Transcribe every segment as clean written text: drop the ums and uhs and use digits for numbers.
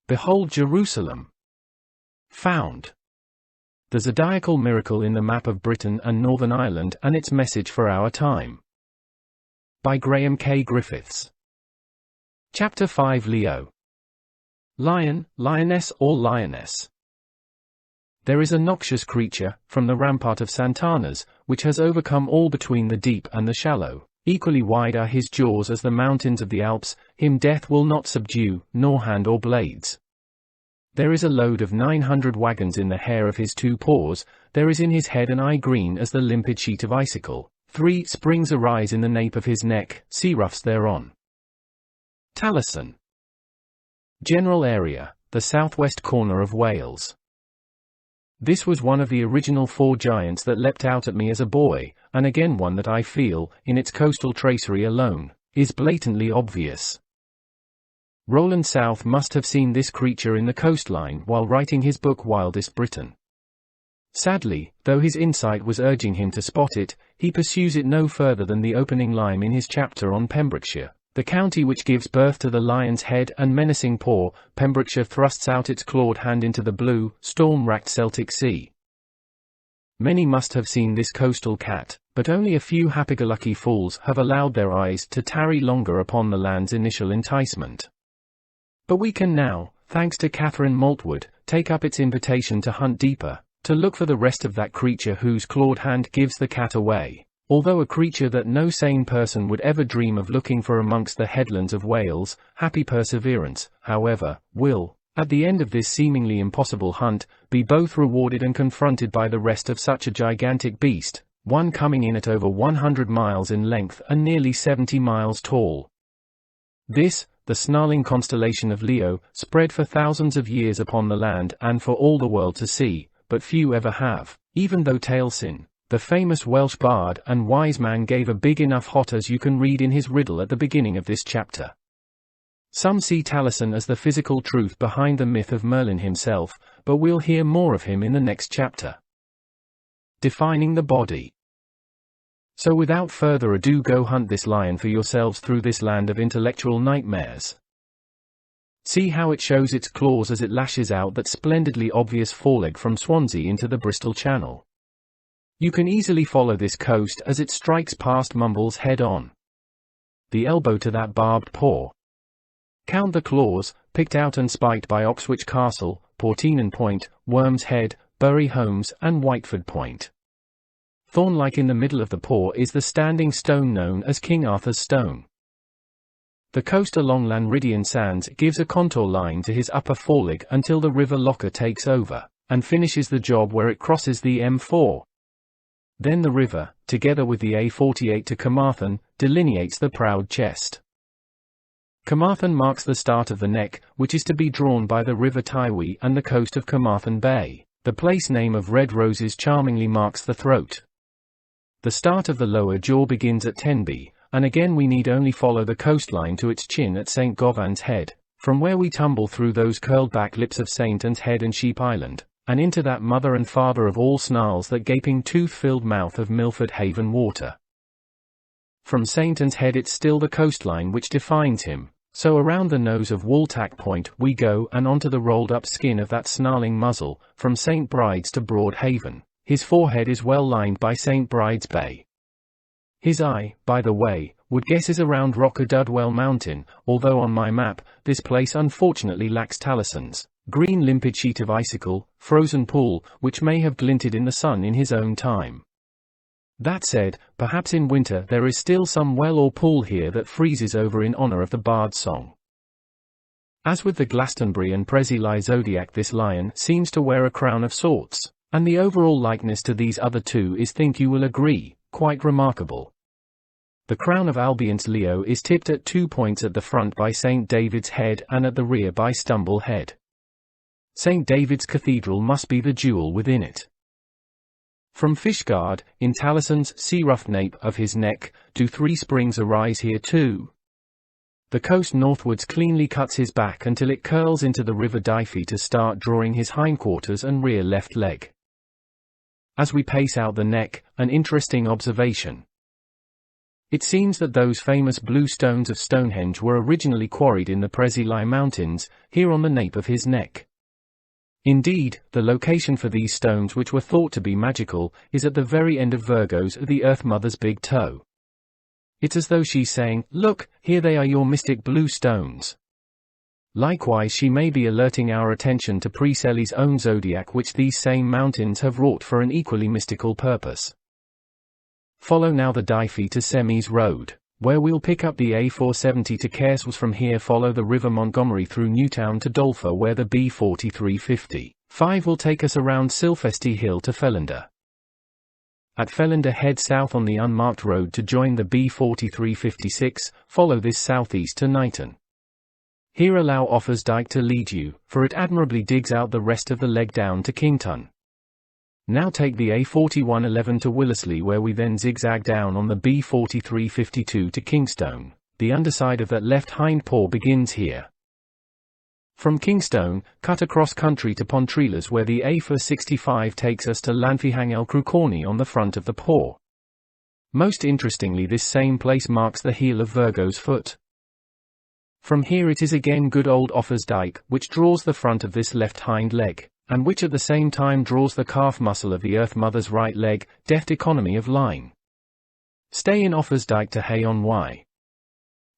Behold Jerusalem. Found. The zodiacal miracle in the map of Britain and Northern Ireland and its message for our time. By Graham K. Griffiths. Chapter 5 Leo. Lion, lioness or lioness. There is a noxious creature, from the rampart of Santana's, which has overcome all between the deep and the shallow. Equally wide are his jaws as the mountains of the Alps, him death will not subdue, nor hand or blades. There is a load of 900 wagons in the hair of his 2 paws, there is in his head an eye green as the limpid sheet of icicle, 3 springs arise in the nape of his neck, sea roughs thereon. Taliesin. General area, the southwest corner of Wales. This was one of the original 4 giants that leapt out at me as a boy, and again one that I feel, in its coastal tracery alone, is blatantly obvious. Roland South must have seen this creature in the coastline while writing his book Wildest Britain. Sadly, though his insight was urging him to spot it, he pursues it no further than the opening line in his chapter on Pembrokeshire, the county which gives birth to the lion's head and menacing paw. Pembrokeshire thrusts out its clawed hand into the blue, storm-racked Celtic Sea. Many must have seen this coastal cat, but only a few happy-go-lucky fools have allowed their eyes to tarry longer upon the land's initial enticement. But we can now, thanks to Catherine Maltwood, take up its invitation to hunt deeper, to look for the rest of that creature whose clawed hand gives the cat away. Although a creature that no sane person would ever dream of looking for amongst the headlands of Wales, happy perseverance, however, will, at the end of this seemingly impossible hunt, be both rewarded and confronted by the rest of such a gigantic beast, one coming in at over 100 miles in length and nearly 70 miles tall. This, the snarling constellation of Leo, spread for thousands of years upon the land and for all the world to see, but few ever have, even though Taliesin, the famous Welsh bard and wise man, gave a big enough hot as you can read in his riddle at the beginning of this chapter. Some see Taliesin as the physical truth behind the myth of Merlin himself, but we'll hear more of him in the next chapter. Defining the body. So without further ado, go hunt this lion for yourselves through this land of intellectual nightmares. See how it shows its claws as it lashes out that splendidly obvious foreleg from Swansea into the Bristol Channel. You can easily follow this coast as it strikes past Mumble's head on. The elbow to that barbed paw. Count the claws, picked out and spiked by Oxwich Castle, Porteenan Point, Worm's Head, Bury Holmes and Whiteford Point. Thorn-like in the middle of the paw is the standing stone known as King Arthur's Stone. The coast along Llanryddian Sands gives a contour line to his upper foreleg until the River Locher takes over, and finishes the job where it crosses the M4. Then the river, together with the A48 to Carmarthen, delineates the proud chest. Carmarthen marks the start of the neck, which is to be drawn by the River Tywee and the coast of Carmarthen Bay. The place name of Red Roses charmingly marks the throat. The start of the lower jaw begins at Tenby, and again we need only follow the coastline to its chin at St. Govan's Head, from where we tumble through those curled-back lips of St. Anne's Head and Sheep Island, and into that mother and father of all snarls, that gaping tooth-filled mouth of Milford Haven Water. From St. Anne's Head it's still the coastline which defines him, so around the nose of Wooltack Point we go and onto the rolled-up skin of that snarling muzzle, from St. Bride's to Broad Haven. His forehead is well lined by St. Bride's Bay. His eye, by the way, would guess is around Rockadudwell Mountain, although on my map, this place unfortunately lacks Taliesins. Green limpid sheet of icicle, frozen pool, which may have glinted in the sun in his own time. That said, perhaps in winter there is still some well or pool here that freezes over in honor of the bard's song. As with the Glastonbury and Preseli Zodiac, this lion seems to wear a crown of sorts, and the overall likeness to these other 2 is, think you will agree, quite remarkable. The crown of Albion's Leo is tipped at 2 points at the front by St. David's Head and at the rear by Stumble Head. St. David's Cathedral must be the jewel within it. From Fishguard, in Taliesin's sea-roughed nape of his neck, do 3 springs arise here too. The coast northwards cleanly cuts his back until it curls into the River Dyfi to start drawing his hindquarters and rear left leg. As we pace out the neck, an interesting observation. It seems that those famous blue stones of Stonehenge were originally quarried in the Preseli Mountains, here on the nape of his neck. Indeed, the location for these stones, which were thought to be magical, is at the very end of Virgo's, the Earth Mother's big toe. It's as though she's saying, "Look, here they are, your mystic blue stones." Likewise, she may be alerting our attention to Preseli's own zodiac, which these same mountains have wrought for an equally mystical purpose. Follow now the Dyfi to Semis Road, where we'll pick up the A470 to Careswells. From here follow the River Montgomery through Newtown to Dolpha, where the B4355 will take us around Silfesti Hill to Fellender. At Fellender head south on the unmarked road to join the B4356, follow this southeast to Knighton. Here allow Offers Dyke to lead you, for it admirably digs out the rest of the leg down to Kington. Now take the A4111 to Willesley, where we then zigzag down on the B4352 to Kingstone. The underside of that left hind paw begins here. From Kingstone, cut across country to Pontrelas, where the A465 takes us to Llanfihangel Crucorni on the front of the paw. Most interestingly, this same place marks the heel of Virgo's foot. From here it is again good old Offers Dyke, which draws the front of this left hind leg, and which at the same time draws the calf muscle of the Earth Mother's right leg. Deft economy of line. Stay in Offers Dyke to Hay-on-Wye.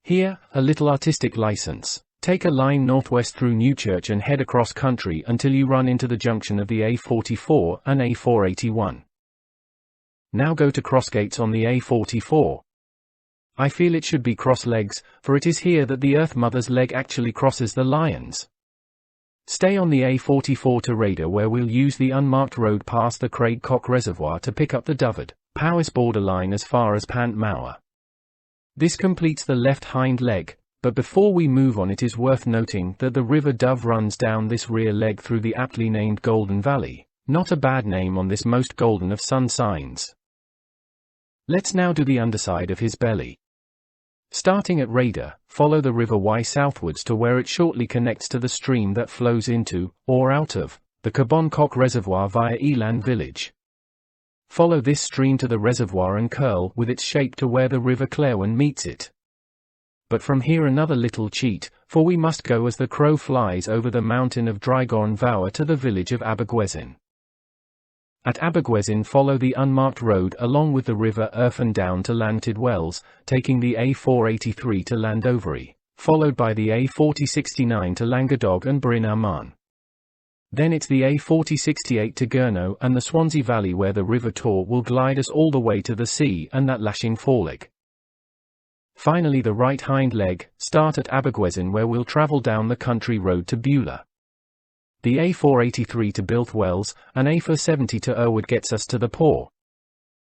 Here, a little artistic license. Take a line northwest through Newchurch and head across country until you run into the junction of the A44 and A481. Now go to Crossgates on the A44. I feel it should be Cross Legs, for it is here that the Earth Mother's leg actually crosses the Lions. Stay on the A44 to Raider, where we'll use the unmarked road past the Craigcock Reservoir to pick up the Dyfed, Powys borderline as far as Pant Mawr. This completes the left hind leg, but before we move on it is worth noting that the River Dove runs down this rear leg through the aptly named Golden Valley, not a bad name on this most golden of sun signs. Let's now do the underside of his belly. Starting at Raider, follow the River Wye southwards to where it shortly connects to the stream that flows into, or out of, the Caboncock Reservoir via Elan Village. Follow this stream to the reservoir and curl with its shape to where the River Clairwen meets it. But from here another little cheat, for we must go as the crow flies over the mountain of Drygorn Vower to the village of Abergwesin. At Abergwesin follow the unmarked road along with the River Irfan down to Llanted Wells, taking the A483 to Landovery, followed by the A4069 to Langadog and Bryn Aman. Then it's the A4068 to Gurno and the Swansea Valley, where the River Tor will glide us all the way to the sea and that lashing foreleg. Finally the right hind leg, start at Abergwesin, where we'll travel down the country road to Beulah. The A483 to Bilth Wells, and A470 to Irwood gets us to the Paw.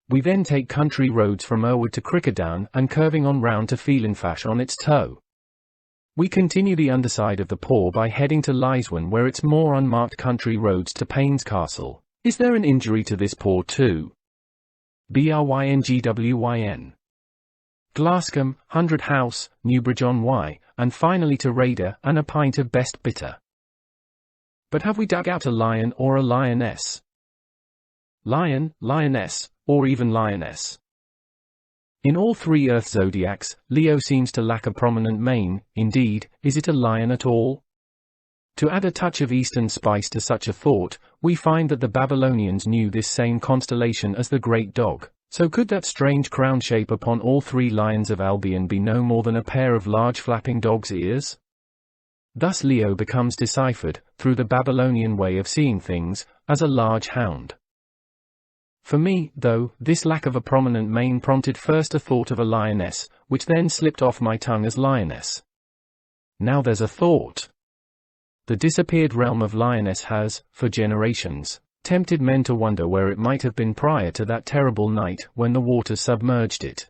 We then take country roads from Irwood to Crickerdown and curving on round to Feelinfash on its toe. We continue the underside of the Paw by heading to Lyswen, where it's more unmarked country roads to Paynes Castle. Is there an injury to this paw too? Bryngwyn. Glascombe, 100 House, Newbridge-on-Wye, and finally to Raider and a pint of best bitter. But have we dug out a lion or a lioness? Lion, lioness, or even lioness? In all three Earth zodiacs, Leo seems to lack a prominent mane. Indeed, is it a lion at all? To add a touch of Eastern spice to such a thought, we find that the Babylonians knew this same constellation as the Great Dog. So could that strange crown shape upon all three lions of Albion be no more than a pair of large flapping dog's ears? Thus Leo becomes deciphered, through the Babylonian way of seeing things, as a large hound. For me, though, this lack of a prominent mane prompted first a thought of a lioness, which then slipped off my tongue as lioness. Now there's a thought. The disappeared realm of lioness has, for generations, tempted men to wonder where it might have been prior to that terrible night when the waters submerged it.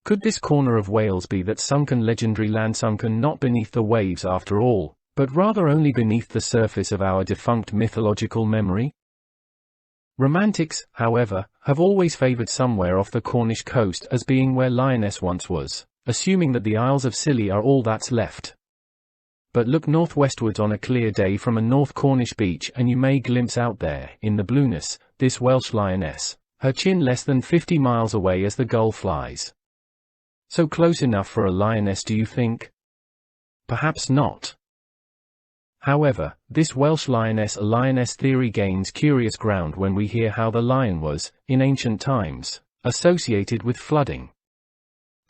Could this corner of Wales be that sunken legendary land, sunken not beneath the waves after all, but rather only beneath the surface of our defunct mythological memory? Romantics, however, have always favoured somewhere off the Cornish coast as being where Lyoness once was, assuming that the Isles of Scilly are all that's left. But look northwestwards on a clear day from a North Cornish beach and you may glimpse out there, in the blueness, this Welsh lioness, her chin less than 50 miles away as the gull flies. So close enough for a lioness, do you think? Perhaps not. However, this Welsh lioness theory gains curious ground when we hear how the lion was, in ancient times, associated with flooding.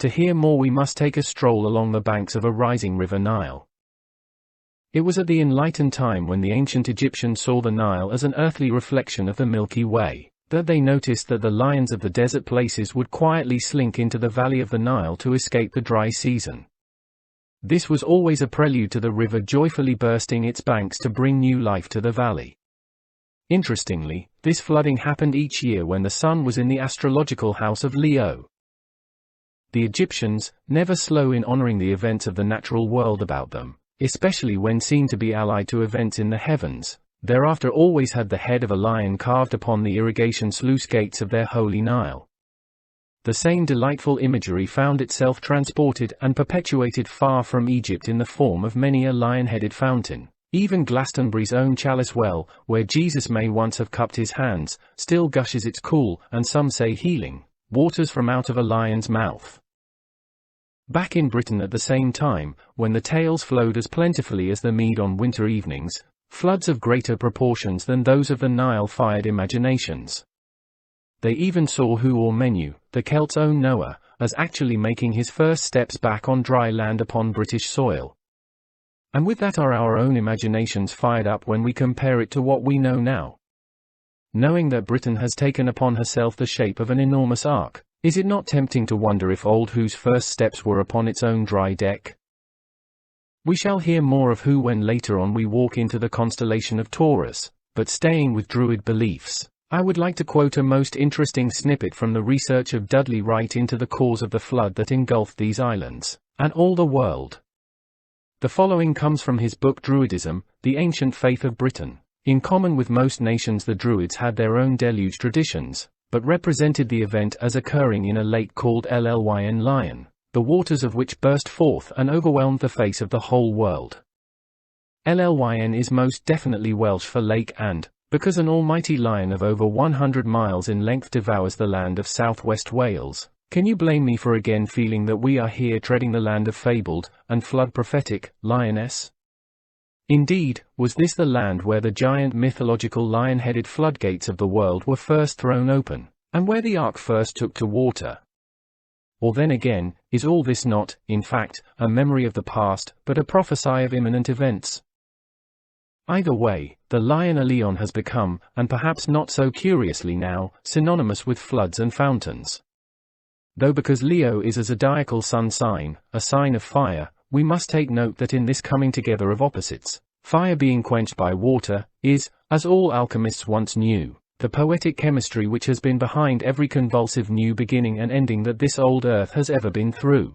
To hear more we must take a stroll along the banks of a rising river Nile. It was at the enlightened time when the ancient Egyptians saw the Nile as an earthly reflection of the Milky Way, that they noticed that the lions of the desert places would quietly slink into the valley of the Nile to escape the dry season. This was always a prelude to the river joyfully bursting its banks to bring new life to the valley. Interestingly, this flooding happened each year when the sun was in the astrological house of Leo. The Egyptians, never slow in honoring the events of the natural world about them, especially when seen to be allied to events in the heavens, thereafter always had the head of a lion carved upon the irrigation sluice gates of their holy Nile. The same delightful imagery found itself transported and perpetuated far from Egypt in the form of many a lion-headed fountain. Even Glastonbury's own Chalice Well, where Jesus may once have cupped his hands, still gushes its cool, and some say healing, waters from out of a lion's mouth. Back in Britain at the same time, when the tales flowed as plentifully as the mead on winter evenings, floods of greater proportions than those of the Nile fired imaginations. They even saw Menu, the Celts' own Noah, as actually making his first steps back on dry land upon British soil. And with that are our own imaginations fired up when we compare it to what we know now. Knowing that Britain has taken upon herself the shape of an enormous ark, is it not tempting to wonder if Old Who's first steps were upon its own dry deck? We shall hear more of Who when later on we walk into the constellation of Taurus, but staying with Druid beliefs, I would like to quote a most interesting snippet from the research of Dudley Wright into the cause of the flood that engulfed these islands, and all the world. The following comes from his book Druidism, the Ancient Faith of Britain. In common with most nations, the Druids had their own deluge traditions, but represented the event as occurring in a lake called Llyn Lion, the waters of which burst forth and overwhelmed the face of the whole world. Llyn is most definitely Welsh for lake, and, because an almighty lion of over 100 miles in length devours the land of southwest Wales, can you blame me for again feeling that we are here treading the land of fabled, and flood-prophetic, lioness? Indeed, was this the land where the giant mythological lion-headed floodgates of the world were first thrown open, and where the ark first took to water? Or then again, is all this not, in fact, a memory of the past, but a prophecy of imminent events? Either way, the lion Albion has become, and perhaps not so curiously now, synonymous with floods and fountains. Though because Leo is a zodiacal sun sign, a sign of fire, we must take note that in this coming together of opposites, fire being quenched by water, is, as all alchemists once knew, the poetic chemistry which has been behind every convulsive new beginning and ending that this old earth has ever been through.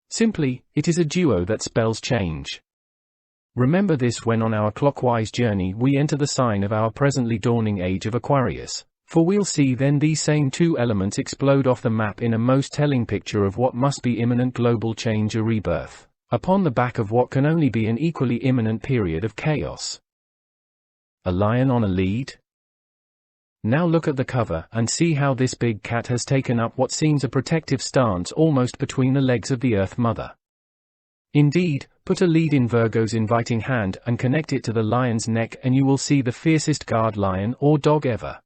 Simply, it is a duo that spells change. Remember this when on our clockwise journey we enter the sign of our presently dawning age of Aquarius, for we'll see then these same two elements explode off the map in a most telling picture of what must be imminent global change, a rebirth, upon the back of what can only be an equally imminent period of chaos. A lion on a lead? Now look at the cover and see how this big cat has taken up what seems a protective stance almost between the legs of the Earth Mother. Indeed, put a lead in Virgo's inviting hand and connect it to the lion's neck and you will see the fiercest guard lion or dog ever.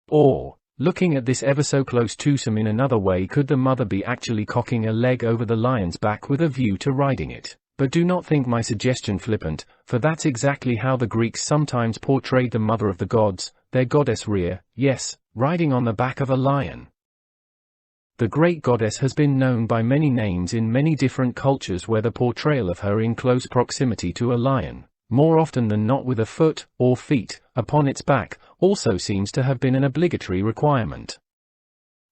Or, looking at this ever so close twosome in another way, could the mother be actually cocking a leg over the lion's back with a view to riding it? But do not think my suggestion flippant, for that's exactly how the Greeks sometimes portrayed the mother of the gods, their goddess Rhea, yes, riding on the back of a lion. The great goddess has been known by many names in many different cultures where the portrayal of her in close proximity to a lion, more often than not with a foot, or feet, upon its back, also seems to have been an obligatory requirement.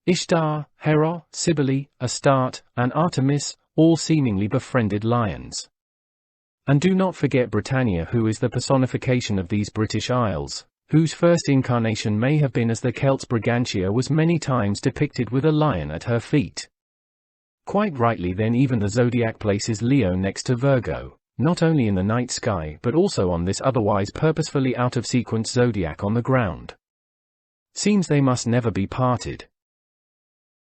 Ishtar, Hera, Cybele, Astarte, and Artemis, all seemingly befriended lions. And do not forget Britannia, who is the personification of these British Isles, whose first incarnation may have been as the Celts. Brigantia was many times depicted with a lion at her feet. Quite rightly then even the zodiac places Leo next to Virgo, not only in the night sky but also on this otherwise purposefully out-of-sequence zodiac on the ground. Seems they must never be parted.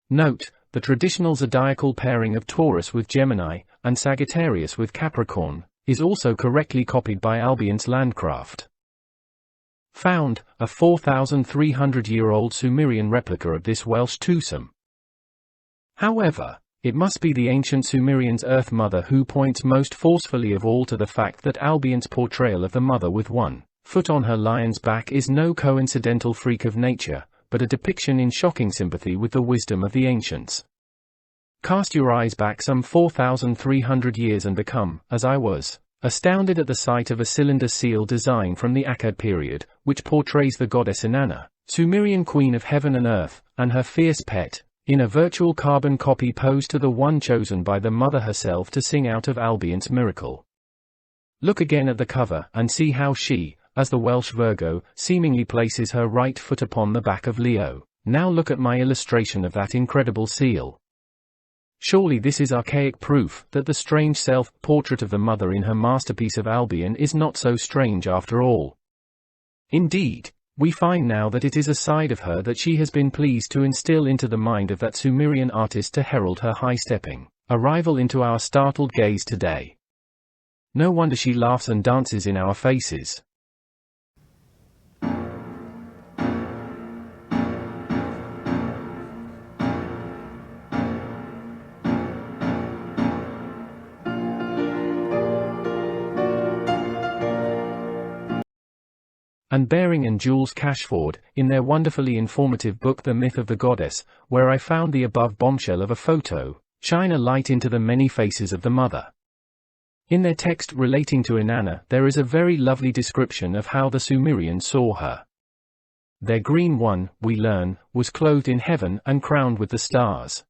Note, the traditional zodiacal pairing of Taurus with Gemini, and Sagittarius with Capricorn, is also correctly copied by Albion's landcraft. Found, a 4,300-year-old Sumerian replica of this Welsh twosome. However, it must be the ancient Sumerians' Earth Mother who points most forcefully of all to the fact that Albion's portrayal of the mother with one foot on her lion's back is no coincidental freak of nature, but a depiction in shocking sympathy with the wisdom of the ancients. Cast your eyes back some 4,300 years and become, as I was, astounded at the sight of a cylinder seal design from the Akkad period, which portrays the goddess Inanna, Sumerian queen of heaven and earth, and her fierce pet, in a virtual carbon copy posed to the one chosen by the mother herself to sing out of Albion's miracle. Look again at the cover and see how she, as the Welsh Virgo, seemingly places her right foot upon the back of Leo. Now look at my illustration of that incredible seal. Surely this is archaic proof that the strange self-portrait of the mother in her masterpiece of Albion is not so strange after all. Indeed, we find now that it is a side of her that she has been pleased to instill into the mind of that Sumerian artist to herald her high-stepping arrival into our startled gaze today. No wonder she laughs and dances in our faces. And Baring and Jules Cashford, in their wonderfully informative book The Myth of the Goddess, where I found the above bombshell of a photo, shine a light into the many faces of the mother. In their text relating to Inanna, there is a very lovely description of how the Sumerians saw her. Their green one, we learn, was clothed in heaven and crowned with the stars.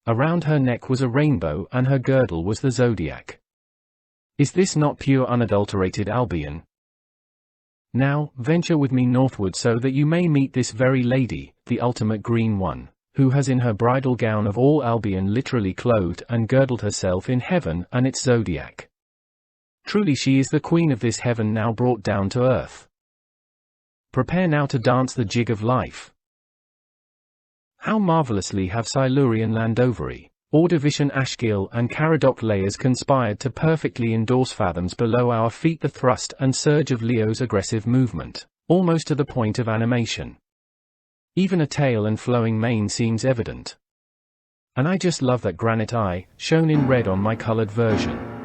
Around her neck was a rainbow and her girdle was the zodiac. Is this not pure unadulterated Albion? Now, venture with me northward so that you may meet this very lady, the ultimate green one, who has in her bridal gown of all Albion literally clothed and girdled herself in heaven and its zodiac. Truly she is the queen of this heaven now brought down to earth. Prepare now to dance the jig of life. How marvelously have Silurian Landovery, Ordovician Ashgil and Caradoc layers conspired to perfectly endorse fathoms below our feet the thrust and surge of Leo's aggressive movement, almost to the point of animation. Even a tail and flowing mane seems evident. And I just love that granite eye, shown in red on my colored version.